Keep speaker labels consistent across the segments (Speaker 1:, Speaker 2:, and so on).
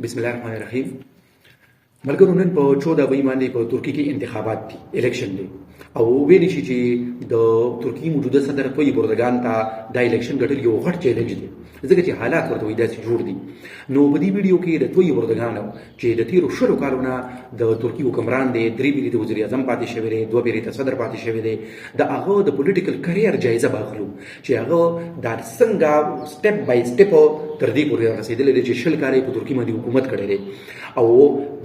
Speaker 1: بسم الله الرحمن الرحیم. ملګرو نن په 14 مې باندې په ترکیه کې انتخابات دي، الیکشن دی او ویل شي چې د ترکیه موجوده صدر طیب اردوغان ته د الیکشن ګټل یو غټ چیلنج دی، ځکه چې حالات ورته وایي داسې جوړ دي. نو په دې ویډیو کې د طیب اردوغان چې د تیرو شلو کالونو د ترکیه حکمران دی، 3 پیری د وزیر اعظم پاتې شوی دی، 2 پیری د صدر پاتې شوی دی، د هغه د پولیټیکل کریئر جایزه باخلو چې هغه د څنګه سټپ بای سټپ تر دې پورې رسیدلی دی چې شل کال په ترکیه باندې حکومت کړی دی او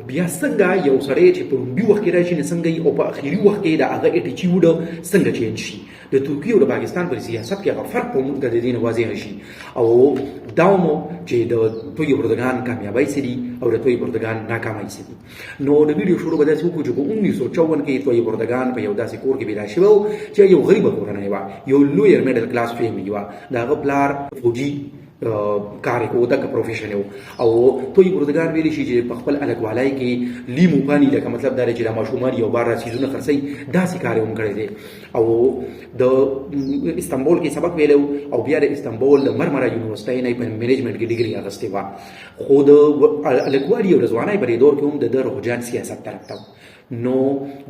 Speaker 1: بیا څنګه یو سړی چې په لومړي وخت کې راشي څنګه او په اخري وخت کې د هغه اټیچیوډ څنګه چینج شي، د ترکیه او د پاکستان پر سیاست کې هغه فرق په موږ د دې نه واضح شي او دا مو چې د طیب اردوغان کامیابی سړي او د طیب اردوغان ناکامۍ سړي. نو د ویډیو شروع به داسې وکړو چې په 1954 کې طیب اردوغان په یو داسې کور کې پیدا شوی و چې یو غریبه کورنۍ وه، یو لویر میډل کلاس فیملی وه، د هغه پلار فوجي کار کو دغه پروفیشن او طیب اردوغان ویلی شي چې په خپل الګوالای کې لیمو پانی لکه مطلب دا چې د ماشومان یو بار سیزونه خرڅي داسې کار هم کړی دی او د استانبول کې سبق ویلو او بیا د استانبول د مرمره یونیورسيټي نه په منیجمنت کې ډیګري اخیستې و. خو د الګوالي او ځوانای په دور کې هم د رهجان سیاست طرف ته نو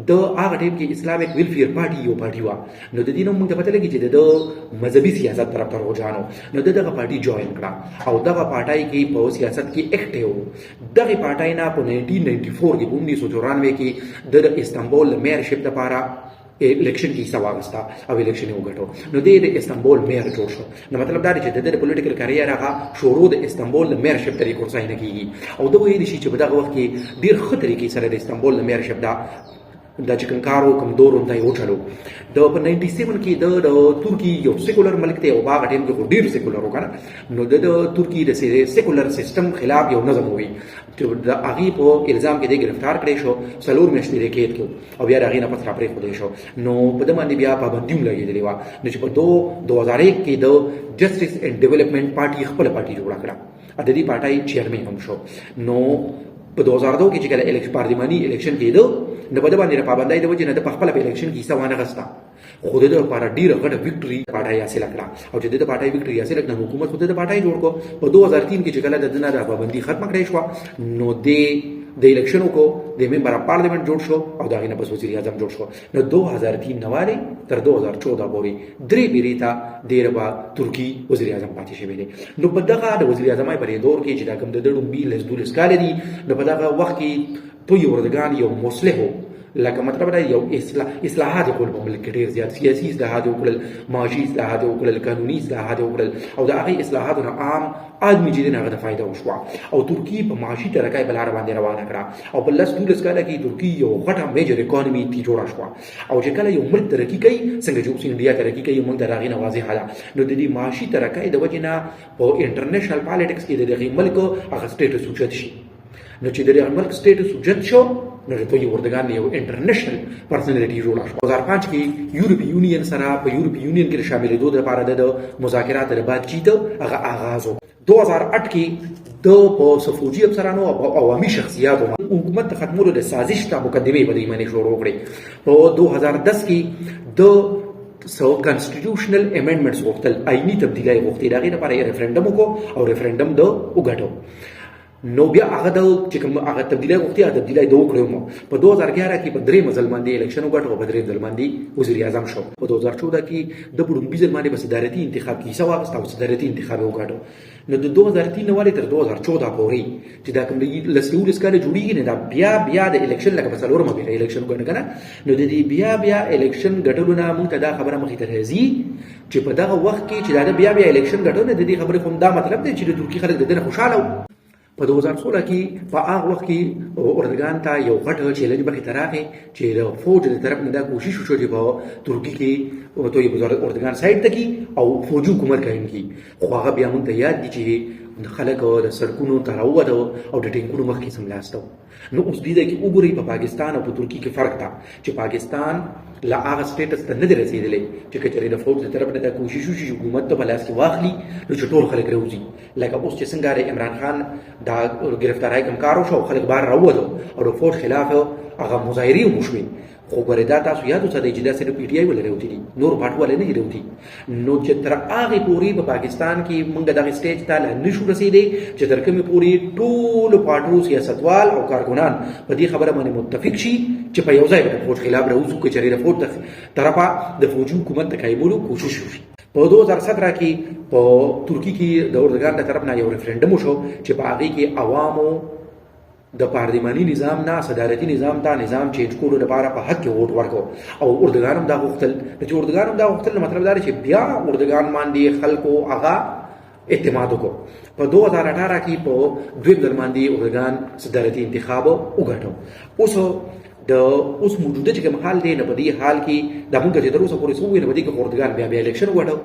Speaker 1: د هغه ټیم کې اسلامیک ویلفیر پارټي یو پارټي و، نو د دې نوم موږ ته پته لګي چې د مذهبي سیاست طرف ته رهجانو، نو دغه پارټي جوائن کړه او دغه پارټي کې په سیاست کې اکټیو. دغه پارټي نه په 1994 کې 1994 کې د استانبول میئرشپ لپاره الیکشن کې حصہ واغستا او الیکشن یې وګټو، نو د استانبول میر جوړ شو. نو مطلب دا دی چې د پولیټیکل کریئر هغه شروع د استانبول میئرشپ طریقو سره نه کیږي او دا وایي شي چې په دغه وخت کې ډیر ښه طریقې سره د استانبول میئرشپ دا چې کنکارو کمزور هم دی وټلو. د 97 کې د ترکی یو سیکولر ملک دی او هغه ټیم کې ډیر سیکولر وکړه، نو د ترکی د سیکولر سیستم خلاف یو نظم وی چې د هغه په الزام کې د گرفتار کړی شو، څلور میاشتې ریکېټ کړو او بیا هغه نه پاتې پرې خو شو. نو په دې باندې بیا پابندي لګېدلې و، نو چې په 2001 کې د جسټس اینڈ ډیولپمنٹ پارټي خپل پارټي جوړ کړه، د دې پارټي چیرمن هم شو. نو په 2002 کې چې کله پارلماني الیکشن کېدو نو په دې باندې پابندۍ د وجې نه د خپل په الیکشن کې حصہ وانه غستا، خو د لپاره ډیره غټه وکټري پارټي حاصل کړه او چې د پارټي وکټري حاصل کړه حکومت خو د پارټي جوړ کو. په 2003 کې چې کله د دنیا د پابندۍ ختم کړې شو نو د الیکشنو کو د ممبر پارلیمنت جوړ شو او دا غینه پس وزیر اعظم جوړ شو. نو 2003 نواله تر 2014 پورې درې بیریتا دیربا ترکی وزیر اعظم پاتې شوی دی. نو په دغه د وزیر اعظم په دور کې چې دا کوم د ډومبي لزدول سکال دي، نو په دغه وخت کې طیب اردوغان یو مصلح لکه مطلب دا یو اصلاحات کول په ملک کې ډیر زیات سیاسي اصلاحات وکړل، معاشي اصلاحات وکړل، قانوني اصلاحات وکړل او دا هغه اصلاحاتونه عام آدمی چې دغه د فائدہ وشو او ترکیه په معاشي ترقۍ بل باندې روانه کړه او په لاس دولس کاله کې ترکیه یو غټه میجر اکانومي تی جوړه شو او چې کله یو ملک ترقی کوي څنګه چې اوس انډیا ترقی کوي موږ دراغې نه واضح حاله. نو د دې معاشي ترقۍ د وجې نه په انټرنیشنل پالیټکس کې د دغه ملک هغه سټیټس اوچت شي، نو چې دغه ملک سټیټس اوچت شو نو طیب اردوغان یو انټرنیشنل پرسنالټي جوړه شو. 2005 کې یورپی یونین سره په یورپی یونین کې شاملېدو لپاره د مذاکرات د باتچیت هغه آغاز و. 2008 کې د صفوجي افسرانو او عوامي شخصیاتو حکومت ختمولو د سازش ته مقدمه په دې باندې شروع کړې. په 2010 کې د کانسټیټیوشنل امندمنټس غوښتل، آئینی تبدیلای غوښتل، هغه لپاره ریفرندم وکړو او ریفرندم د وګټو. نو بیا هغه د چې کوم هغه تبدیلای غوښتي هغه تبدیلای د وکړو. په 2011 کې په درې ځل باندې الیکشن وګټو او په درې ځل باندې وزیر اعظم شو. په 2014 کې د پړومبي ځل باندې په صدارتي انتخاب کې حصہ واخیست او صدارتي انتخاب وګټو. نو د 2003 نواله تر 2014 پورې چې دا کوم لسلول سکاله جوړیږي نه دا بیا د الیکشن لکه په څلورمه بیا الیکشن وګڼه کنه. نو د دې بیا الیکشن ګټلو نه موږ ته دا خبره مخې ته راځي چې په دغه وخت کې چې دا بیا الیکشن ګټو نه د دې خبرې کوم دا مطلب دی چې د ترکی خلک د دې خوشاله. په 2016 کې په هغه وخت کې اردوغان ته یو غټ چیلنج مخې ته راغی چې د فوج د طرف نه دا کوشش وشو چې په ترکی کې طیب اردوغان سایډ ته کی او فوجي حکومت قایم کی. خو هغه بیا مونږ ته یاد دي چې خلک د سړکونو ته راووتو او د ټینکونو مخکې سملاستو. نو اوس دې کې وګورئ په پاکستان او په ترکی کې فرق ده چې پاکستان لا هغه سټیټس ته نه دی رسېدلی چې کچېرې د فوج د طرف نه دا کوشش وشي چې حکومت ته په لاس کې واخلي نو چې ټول خلک راوځي. لکه اوس چې څنګه عمران خان دا گرفتاری کم کار وشو، خلک بار راووتو او د فوج خلاف هغه مظاهرې وشوې، خو ګورې دا تاسو یاد وساتئ چې دا صرف پی ټی آی ولې راوتی دي، نور پارټي ولې نه راوتی. نو چې تر هغې پورې په پاکستان کې موږ دغه سټیج ته لا نشو رسېدی چې تر کومې پورې ټولو پارټیو سیاستوال او کارکنان په دې خبره باندې متفق شي چې په یو ځای به د فوج خلاف راوځو، که چېرې د فوج طرفه د فوجي حکومت د قایمولو کوشش وشي. په 2017 کې په ترکیه کې د اردوګان د طرف نه یو ریفرنډم وشو چې په هغې کې عوامو د پارلماني نظام نه صدارتي نظام ته نظام چینج کولو لپاره په حق کې ووټ ورکړو او اردوګان هم دا غوښتل. چې اردوګان هم دا غوښتل مطلب دا دی چې بیا اردوګان باندې خلکو هغه اعتماد وکړو. په 2018 کې په دویم ځل باندې اردوګان صدارتي انتخاب وګټو. اوس موجوده چې کوم حال دی، نه په دې حال کې دا موږ چې تر اوسه پورې څه وویل په دې کې اردوګان بیا الیکشن وګټو.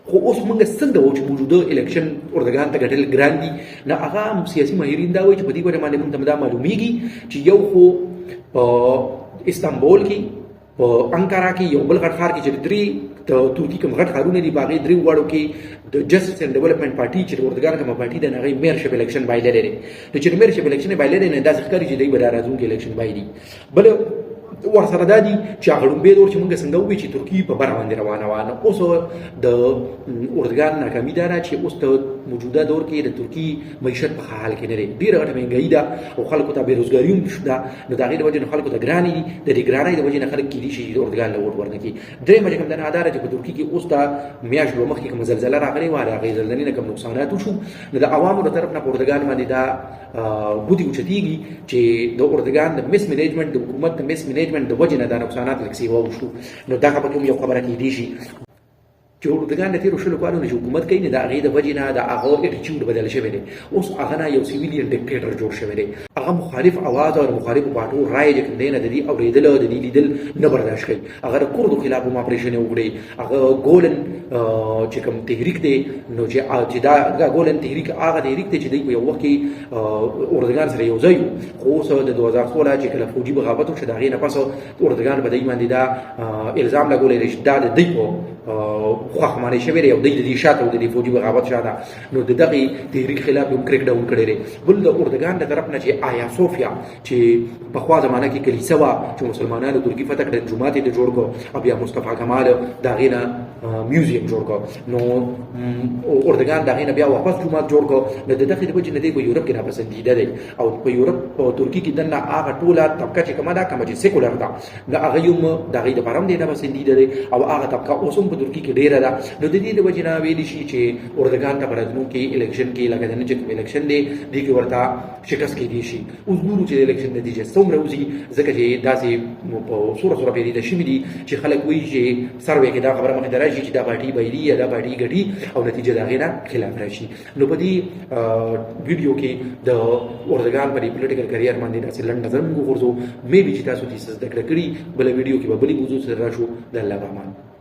Speaker 1: خو اوس موږ څنګه وو چې موجوده الیکشن اردوګان ته ګټل ګران دي. نه هغه سیاسي ماهرین دا وایي چې په دې باندې موږ ته دا معلومیږي چې یو خو په استانبول کې، په انکارا کې، یو بل غټ ښار کې چې درې د ترکیې کوم غټ ښارونه دي په هغې درې واړو کې د جسټس اینډ ډیولپمنټ پارټي چې د اردوګان کومه پارټي ده، د هغې میرشپ الیکشن بایللی دی. نو چې د میرشپ الیکشن یې بایللی دی، نو داسې ښکاري چې دوی به دا راتلونکي الیکشن بایلي. بل ورسره دا دي چې هغه لومبی دور چې موږ څنګه ووایو چې ترکیې په بره باندې روانه وه. نو اوس د اردوګان ناکامي دا ده چې اوس د موجوده دور کې د ترکیې معیشت په ښه حال کې نه دی، ډېره غټه مهنګایي ده او خلکو ته بېروزګاري هم شته. نو د هغې د وجې نه خلکو ته ګرانې دي، د دې ګرانۍ د وجې نه خلک کیدای شي چې د اردوګان له ووټ ورنه کړي. درېیمه چې کوم دا ده چې په ترکیې کې اوس دا میاشت دوه مخکې کومه زلزله راغلې وه، د هغې زلزلې نه کوم نقصانات وشو. نو د عوامو له طرف نه په اردوګان باندې دا ګوتې اوچتېږي چې د اردوګان د مس منیجمنټ، د حکومت د مس منیجمنټ د وجې نه دا نقصانات لږ سیوا وشو. نو دا خبره کوم یو خبره کېدای شي چې اردوګان د تېرو 20 کالونو چې حکومت کوي، نه د هغې د وجې نه د هغه اټیچیوډ بدل شوی دی. اوس هغه نه یو سیویلین ډیکټیټر جوړ شوی دی. هغه مخالف اواز او د مخالفو پارټو رایې چې کوم دی نه د دې اورېدل او د دې لیدل نه برداشت کوي. هغه د کردو خلاف هم اپریشنې وکړې. هغه ګولن چې کوم تحریک دی، نو چې دا ګولن تحریک هغه تحریک دی چې دوی په یو وخت کې اردوګان سره یو ځای وو. خو اوس د 2016 چې کله فوجي بغاوت وشو، د هغې نه پس اردوګان په دوی باندې دا الزام لګولی دی چې دا د دوی په خوښ باندې شوی دی او دوی د دې شاته او د دې فوجي بغاوت شاته. نو د دغې تحریک خلاف هم کریک ډاون کړی دی. بل د اردوګان د طرف نه چې آیا صوفیا چې پخوا زمانه کې کلیسا وه چې مسلمانانو ترکیې فتح کړی، جومات یې جوړ کړو او بیا مصطفی کمال د هغې نه میوزیم جوړ کړو. نو اردوګان د هغې نه بیا واپس جومات جوړ کړو. نو د دغې د وجې نه دی په یورپ کې ناپسندیده دی او په یورپ په ترکیې کې دننه هغه ټوله طبقه چې کومه ده، کومه چې سیکولر ده، د هغې هم د هغې دپاره هم دی ناپسندیده دی او هغه طبقه اوس هم په ترکیې کې ډېره ده. نو د دې د وجې نه ویلی شي چې اردوګان ته په راتلونکي الیکشن کې لکه د نن چې کوم الیکشن دی دې کې ورته شکست کېدای شي. اوس ګورو چې د الیکشن نتیجه څومره وځي، ځکه چې داسې په سوره پیرېده شوي دي چې خلک وایي چې سروې کې دا خبره مخې ته راشي چې دا پارټي بایلي یا دا پارټي ګټي او نتیجه د هغې نه خلاف راشي. نو په دې ویډیو کې د اردوګان په دې پولیټیکل کریر باندې داسې لنډ نظر موږ وغورځو. مې بي چې تاسو دې څه زده کړه کړي. بله ویډیو کې به بلې موضوع سره راشو. د الله په امان.